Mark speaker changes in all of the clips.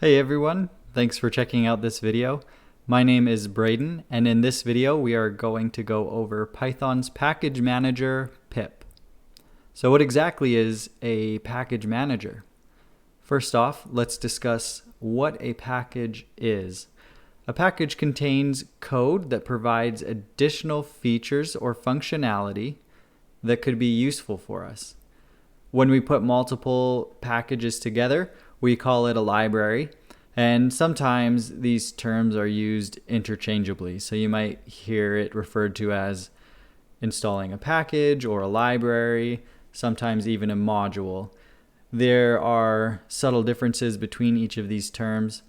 Speaker 1: Hey everyone, thanks for checking out this video. My name is Braden, and in this video we are going to go over Python's package manager, PIP. So what exactly is a package manager? First off, let's discuss what a package is. A package contains code that provides additional features or functionality that could be useful for us. When we put multiple packages together, we call it a library, and sometimes these terms are used interchangeably. So you might hear it referred to as installing a package or a library, sometimes even a module. There are subtle differences between each of these terms,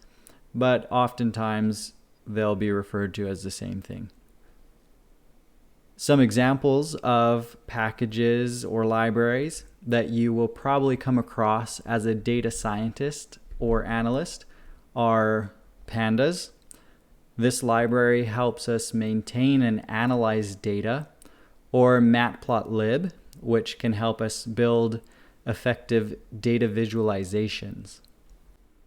Speaker 1: but oftentimes they'll be referred to as the same thing. Some examples of packages or libraries that you will probably come across as a data scientist or analyst are pandas. This library helps us maintain and analyze data, or matplotlib, which can help us build effective data visualizations.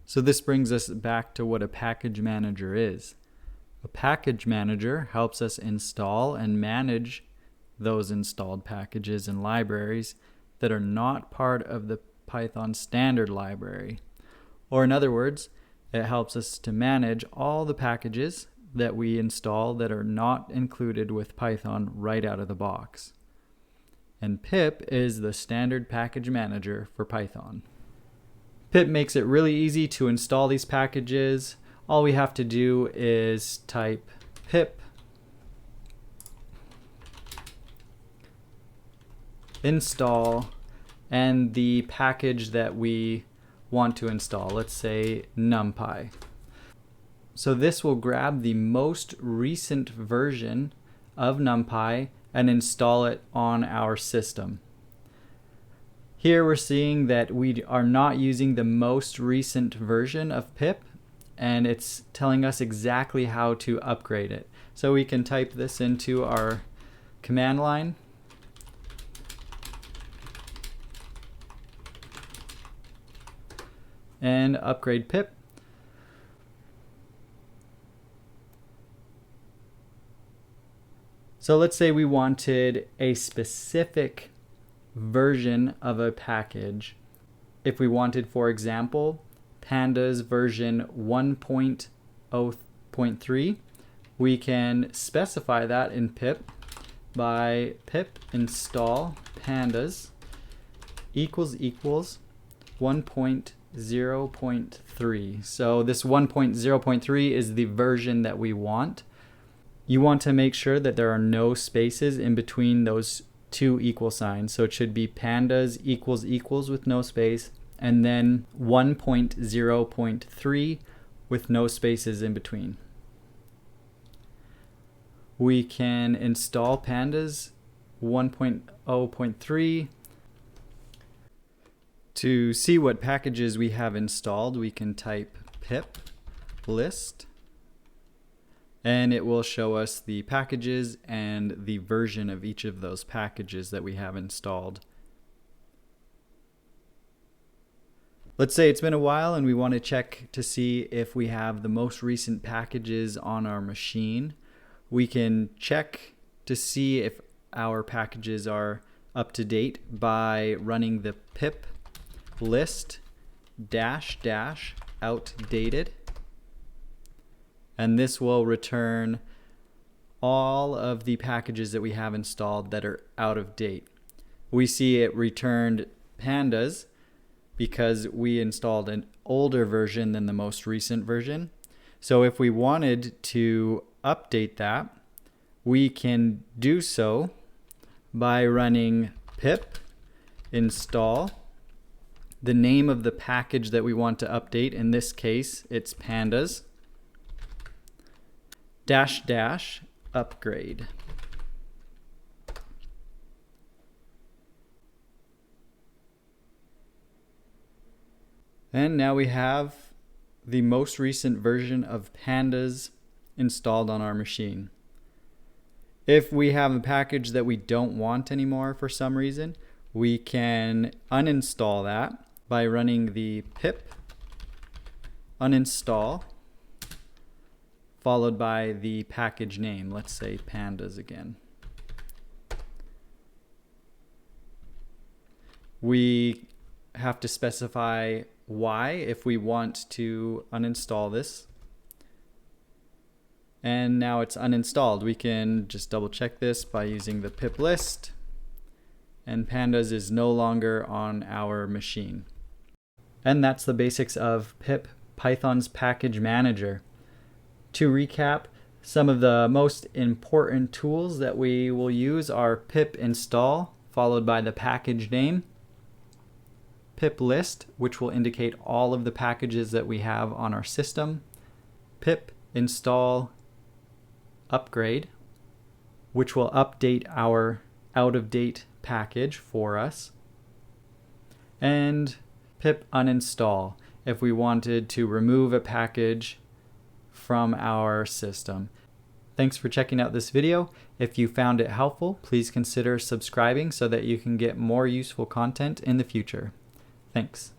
Speaker 1: So this brings us back to what a package manager is. A package manager helps us install and manage those installed packages and libraries that are not part of the Python standard library. Or in other words, it helps us to manage all the packages that we install that are not included with Python right out of the box. And pip is the standard package manager for Python. Pip makes it really easy to install these packages. All we have to do is type pip install and the package that we want to install, let's say NumPy. So this will grab the most recent version of NumPy and install it on our system. Here we're seeing that we are not using the most recent version of pip, and it's telling us exactly how to upgrade it. So we can type this into our command line. And upgrade pip. So let's say we wanted a specific version of a package. If we wanted, for example, pandas version 1.0.3, we can specify that in pip by pip install pandas equals 1.0.3. So this 1.0.3 is the version that we want. You want to make sure that there are no spaces in between those two equal signs. So it should be pandas equals with no space, and then 1.0.3 with no spaces in between. We can install pandas 1.0.3. To see what packages we have installed, we can type pip list, and it will show us the packages and the version of each of those packages that we have installed. Let's say it's been a while and we want to check to see if we have the most recent packages on our machine. We can check to see if our packages are up to date by running the pip list -- outdated, and this will return all of the packages that we have installed that are out of date. We see it returned pandas because we installed an older version than the most recent version. So if we wanted to update that, we can do so by running pip install the name of the package that we want to update. In this case, it's pandas -- upgrade. And now we have the most recent version of pandas installed on our machine. If we have a package that we don't want anymore for some reason, we can uninstall that by running the pip uninstall, followed by the package name. Let's say pandas again. We have to specify why if we want to uninstall this. And now it's uninstalled. We can just double check this by using the pip list, and pandas is no longer on our machine. And that's the basics of pip, Python's package manager. To recap, some of the most important tools that we will use are pip install, followed by the package name, pip list, which will indicate all of the packages that we have on our system, pip install upgrade, which will update our out-of-date package for us, and pip uninstall if we wanted to remove a package from our system. Thanks for checking out this video. If you found it helpful, please consider subscribing so that you can get more useful content in the future. Thanks.